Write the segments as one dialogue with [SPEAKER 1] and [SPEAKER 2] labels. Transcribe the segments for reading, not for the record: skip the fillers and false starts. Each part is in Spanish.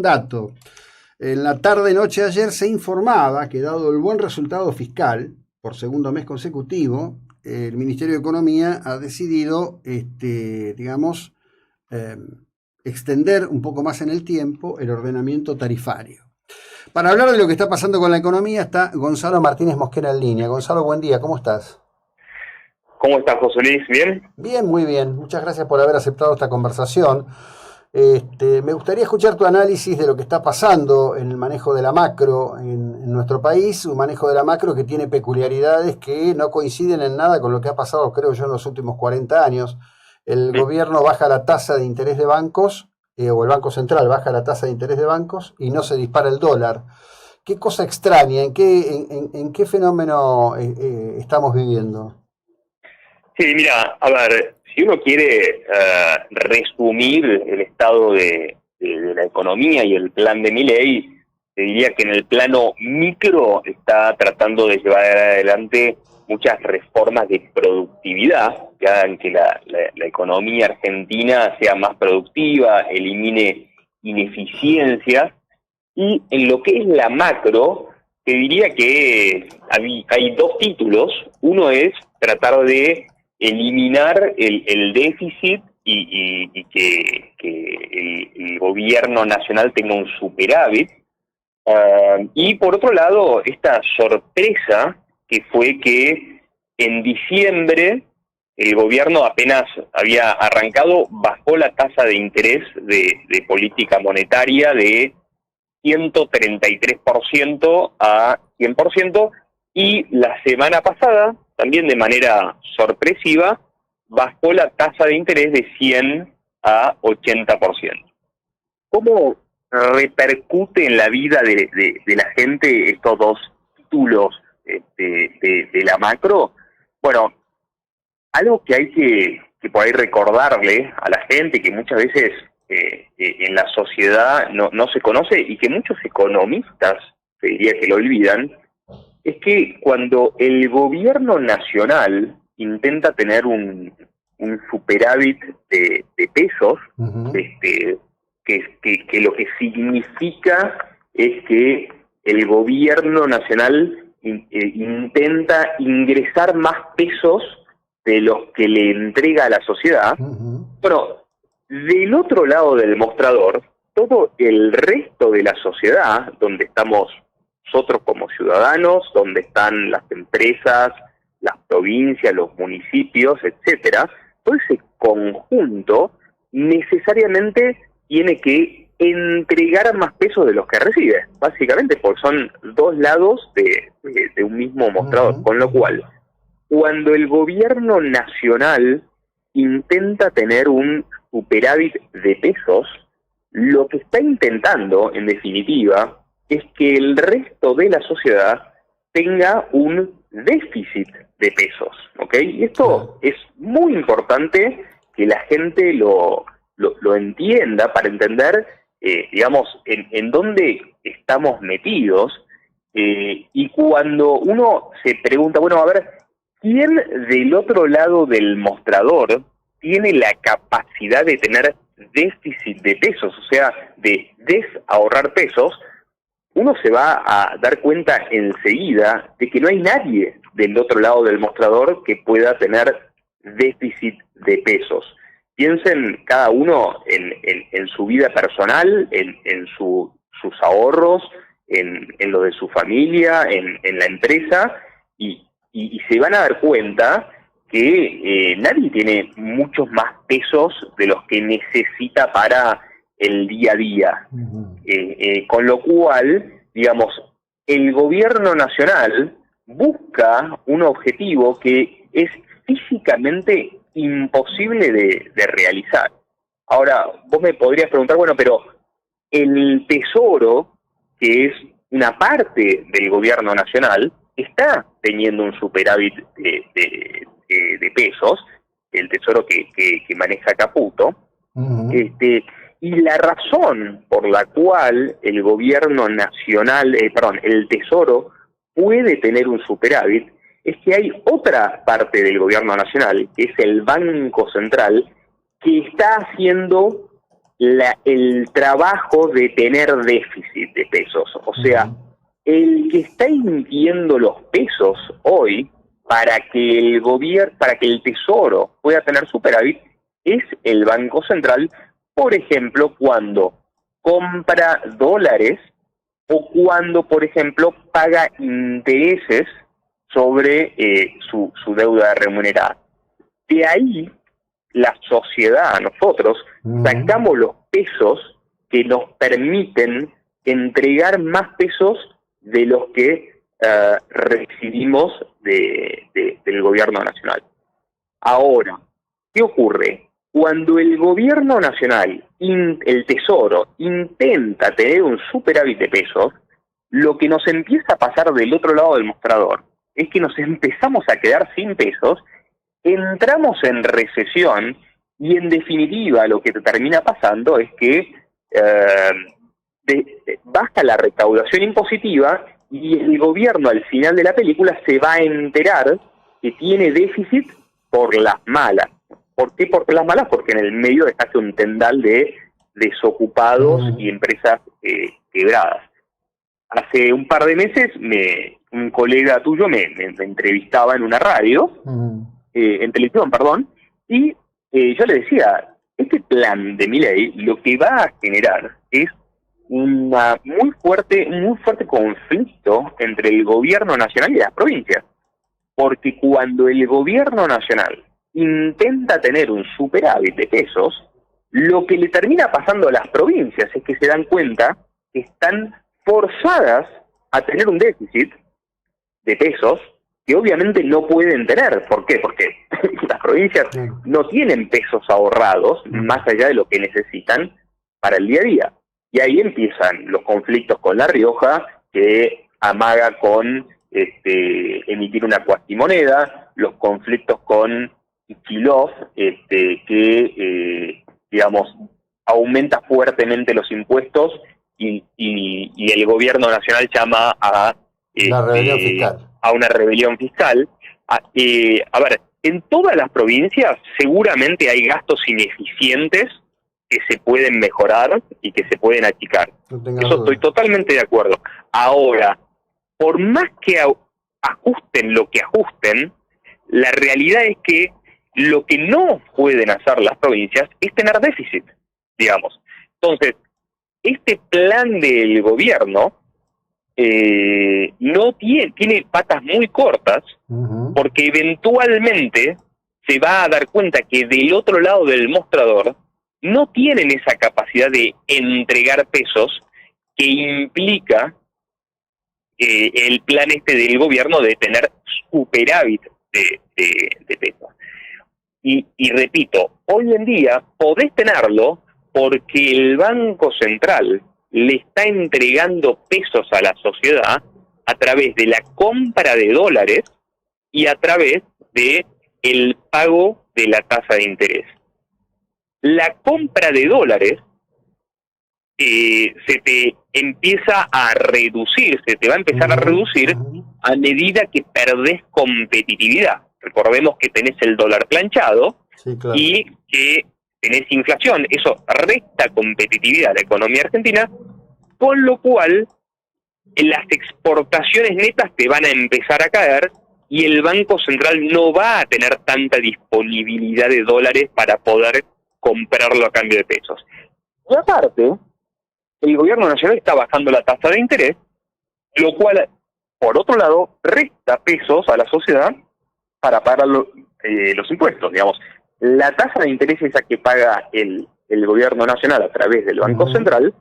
[SPEAKER 1] un dato. En la tarde-noche de ayer se informaba que, dado el buen resultado fiscal, por segundo mes consecutivo, el Ministerio de Economía ha decidido, digamos, extender un poco más en el tiempo el ordenamiento tarifario. Para hablar de lo que está pasando con la economía está Gonzalo Martínez Mosquera en línea. Gonzalo, buen día, ¿cómo estás?
[SPEAKER 2] ¿Cómo estás, José Luis? ¿Bien?
[SPEAKER 1] Bien, muy bien. Muchas gracias por haber aceptado esta conversación. Me gustaría escuchar tu análisis de lo que está pasando en el manejo de la macro en nuestro país, un manejo de la macro que tiene peculiaridades que no coinciden en nada con lo que ha pasado, creo yo, en los últimos 40 años. El gobierno baja la tasa de interés de bancos, o el Banco Central baja la tasa de interés de bancos y no se dispara el dólar. ¿Qué cosa extraña? ¿En qué fenómeno estamos viviendo?
[SPEAKER 2] Sí, mira, a ver, si uno quiere resumir el estado de la economía y el plan de Milei, te diría que en el plano micro está tratando de llevar adelante muchas reformas de productividad que hagan que la economía argentina sea más productiva, elimine ineficiencias, y en lo que es la macro, te diría que hay dos títulos. Uno es tratar de eliminar el déficit y que el gobierno nacional tenga un superávit. Y por otro lado, esta sorpresa que fue que en diciembre el gobierno apenas había arrancado, bajó la tasa de interés de política monetaria de 133% a 100%, y la semana pasada, también de manera sorpresiva, bajó la tasa de interés de 100 a 80%. ¿Cómo repercute en la vida de la gente estos dos títulos de la macro? Bueno, algo que hay que por ahí recordarle a la gente, que muchas veces en la sociedad no se conoce y que muchos economistas, te diría que lo olvidan, es que cuando el gobierno nacional intenta tener un superávit de pesos,
[SPEAKER 1] Uh-huh.
[SPEAKER 2] que lo que significa es que el gobierno nacional intenta ingresar más pesos de los que le entrega a la sociedad.
[SPEAKER 1] Uh-huh.
[SPEAKER 2] Bueno, del otro lado del mostrador, todo el resto de la sociedad, donde estamos nosotros como ciudadanos, donde están las empresas, las provincias, los municipios, etcétera, todo ese conjunto necesariamente tiene que entregar más pesos de los que recibe, básicamente porque son dos lados de un mismo mostrador.
[SPEAKER 1] Uh-huh.
[SPEAKER 2] Con lo cual, cuando el gobierno nacional intenta tener un superávit de pesos, lo que está intentando, en definitiva, es que el resto de la sociedad tenga un déficit de pesos, ¿ok? Y esto es muy importante que la gente lo entienda, para entender, digamos, en dónde estamos metidos. Y cuando uno se pregunta, bueno, a ver, ¿quién del otro lado del mostrador tiene la capacidad de tener déficit de pesos, o sea, de desahorrar pesos? Uno se va a dar cuenta enseguida de que no hay nadie del otro lado del mostrador que pueda tener déficit de pesos. Piensen cada uno en su vida personal, en sus ahorros, en lo de su familia, en la empresa, y se van a dar cuenta que nadie tiene muchos más pesos de los que necesita para el día a día.
[SPEAKER 1] Uh-huh.
[SPEAKER 2] Con lo cual, digamos, el gobierno nacional busca un objetivo que es físicamente imposible de realizar. Ahora, vos me podrías preguntar, bueno, pero el Tesoro, que es una parte del gobierno nacional, está teniendo un superávit de pesos, el Tesoro que maneja Caputo.
[SPEAKER 1] Uh-huh.
[SPEAKER 2] Y la razón por la cual el gobierno nacional, el Tesoro puede tener un superávit, es que hay otra parte del gobierno nacional, que es el Banco Central, que está haciendo el trabajo de tener déficit de pesos. O sea, el que está emitiendo los pesos hoy para que para que el Tesoro pueda tener superávit es el Banco Central, por ejemplo, cuando compra dólares o cuando, por ejemplo, paga intereses sobre su deuda remunerada. De ahí, la sociedad, nosotros, sacamos los pesos que nos permiten entregar más pesos de los que recibimos del gobierno nacional. Ahora, ¿qué ocurre? Cuando el gobierno nacional, el Tesoro, intenta tener un superávit de pesos, lo que nos empieza a pasar del otro lado del mostrador es que nos empezamos a quedar sin pesos, entramos en recesión y en definitiva lo que te termina pasando es que baja la recaudación impositiva y el gobierno al final de la película se va a enterar que tiene déficit por las malas. ¿Por qué por las malas? Porque en el medio dejaste un tendal de desocupados y empresas quebradas. Hace un par de meses un colega tuyo me entrevistaba en una radio, en televisión, perdón, y yo le decía, este plan de Milei lo que va a generar es un muy fuerte conflicto entre el gobierno nacional y las provincias. Porque cuando el gobierno nacional intenta tener un superávit de pesos, lo que le termina pasando a las provincias es que se dan cuenta que están forzadas a tener un déficit de pesos que obviamente no pueden tener. ¿Por qué? Porque las provincias no tienen pesos ahorrados más allá de lo que necesitan para el día a día. Y ahí empiezan los conflictos con La Rioja, que amaga con emitir una cuasimoneda, los conflictos con Kicillof, que digamos aumenta fuertemente los impuestos y el gobierno nacional llama a una rebelión fiscal. A ver, en todas las provincias seguramente hay gastos ineficientes que se pueden mejorar y que se pueden achicar. Eso estoy totalmente de acuerdo. Ahora, por más que ajusten lo que ajusten, la realidad es que lo que no pueden hacer las provincias es tener déficit, digamos. Entonces, este plan del gobierno no tiene patas muy cortas, porque eventualmente se va a dar cuenta que del otro lado del mostrador no tienen esa capacidad de entregar pesos que implica el plan del gobierno de tener superávit de pesos. Y repito, hoy en día podés tenerlo porque el Banco Central le está entregando pesos a la sociedad a través de la compra de dólares y a través de el pago de la tasa de interés. La compra de dólares se te empieza a reducir, se te va a empezar a reducir a medida que perdés competitividad. Recordemos que tenés el dólar planchado, sí, claro, y que tenés inflación. Eso resta competitividad a la economía argentina, con lo cual las exportaciones netas te van a empezar a caer y el Banco Central no va a tener tanta disponibilidad de dólares para poder comprarlo a cambio de pesos. Y aparte, el gobierno nacional está bajando la tasa de interés, lo cual, por otro lado, resta pesos a la sociedad para pagar los impuestos. Digamos, la tasa de interés esa que paga el gobierno nacional a través del Banco Central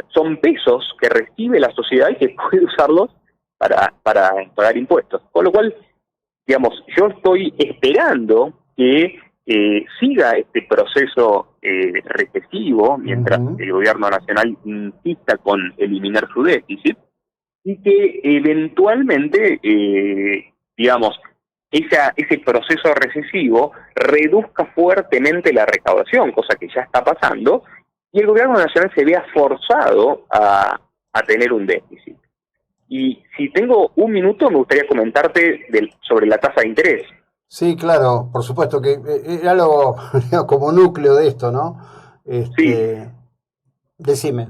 [SPEAKER 2] son pesos que recibe la sociedad y que puede usarlos para pagar impuestos. Con lo cual, digamos, yo estoy esperando que siga este proceso recesivo mientras el gobierno nacional insista con eliminar su déficit y que eventualmente, digamos, ese proceso recesivo reduzca fuertemente la recaudación, cosa que ya está pasando, y el gobierno nacional se vea forzado a tener un déficit. Y si tengo un minuto, me gustaría comentarte sobre la tasa de interés.
[SPEAKER 1] Sí, claro, por supuesto, que era algo como núcleo de esto, ¿no?
[SPEAKER 2] Sí,
[SPEAKER 1] Decime.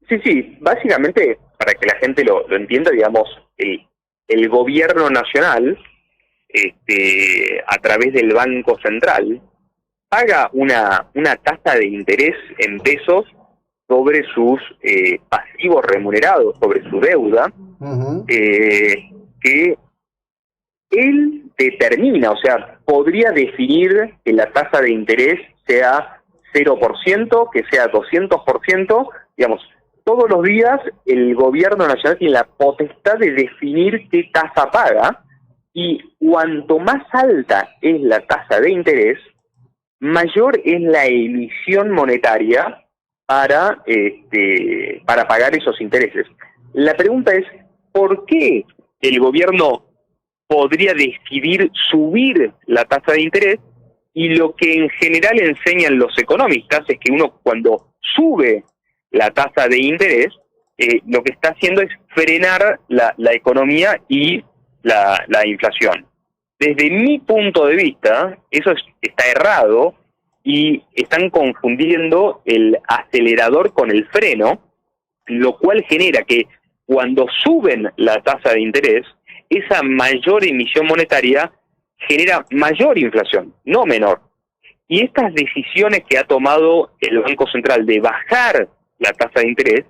[SPEAKER 2] sí, básicamente, para que la gente lo entienda, digamos, el gobierno nacional, a través del Banco Central, paga una tasa de interés en pesos sobre sus pasivos remunerados, sobre su deuda,
[SPEAKER 1] Ujú.
[SPEAKER 2] que él determina, o sea, podría definir que la tasa de interés sea 0%, que sea 200%, digamos, todos los días el gobierno nacional tiene la potestad de definir qué tasa paga, y cuanto más alta es la tasa de interés, mayor es la emisión monetaria para pagar esos intereses. La pregunta es, ¿por qué el gobierno podría decidir subir la tasa de interés? Y lo que en general enseñan los economistas es que uno, cuando sube la tasa de interés, lo que está haciendo es frenar la economía y la inflación. Desde mi punto de vista, eso está errado, y están confundiendo el acelerador con el freno, lo cual genera que cuando suben la tasa de interés, esa mayor emisión monetaria genera mayor inflación, no menor. Y estas decisiones que ha tomado el Banco Central de bajar la tasa de interés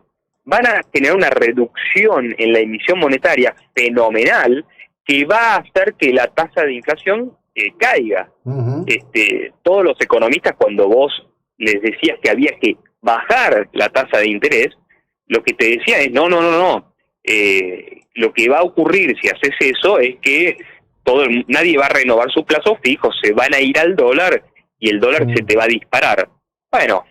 [SPEAKER 2] van a generar una reducción en la emisión monetaria fenomenal, que va a hacer que la tasa de inflación caiga.
[SPEAKER 1] Ujú.
[SPEAKER 2] Todos los economistas, cuando vos les decías que había que bajar la tasa de interés, lo que te decían es no. Lo que va a ocurrir si haces eso es que nadie va a renovar sus plazos fijos, se van a ir al dólar y el dólar se
[SPEAKER 1] Mm.
[SPEAKER 2] te va a disparar. Bueno,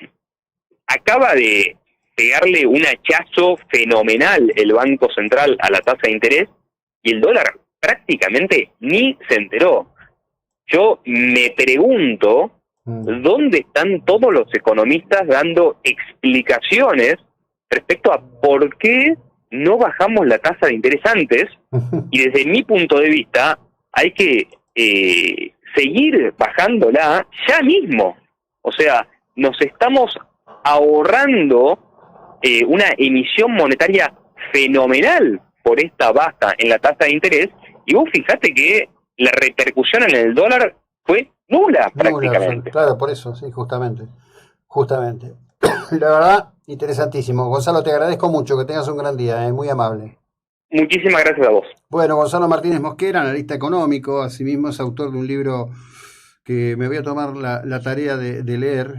[SPEAKER 2] acaba de pegarle un hachazo fenomenal el Banco Central a la tasa de interés, y el dólar prácticamente ni se enteró. Yo me pregunto
[SPEAKER 1] Mm.
[SPEAKER 2] dónde están todos los economistas dando explicaciones respecto a por qué no bajamos la tasa de interés antes, y desde mi punto de vista hay que seguir bajándola ya mismo. O sea, nos estamos ahorrando una emisión monetaria fenomenal por esta baja en la tasa de interés, y vos fijate que la repercusión en el dólar fue nula
[SPEAKER 1] No,
[SPEAKER 2] prácticamente.
[SPEAKER 1] claro, por eso, sí, justamente. Justamente. La verdad, interesantísimo. Gonzalo, te agradezco mucho, que tengas un gran día, muy amable.
[SPEAKER 2] Muchísimas gracias a vos.
[SPEAKER 1] Bueno, Gonzalo Martínez Mosquera, analista económico, asimismo es autor de un libro que me voy a tomar la tarea de leer,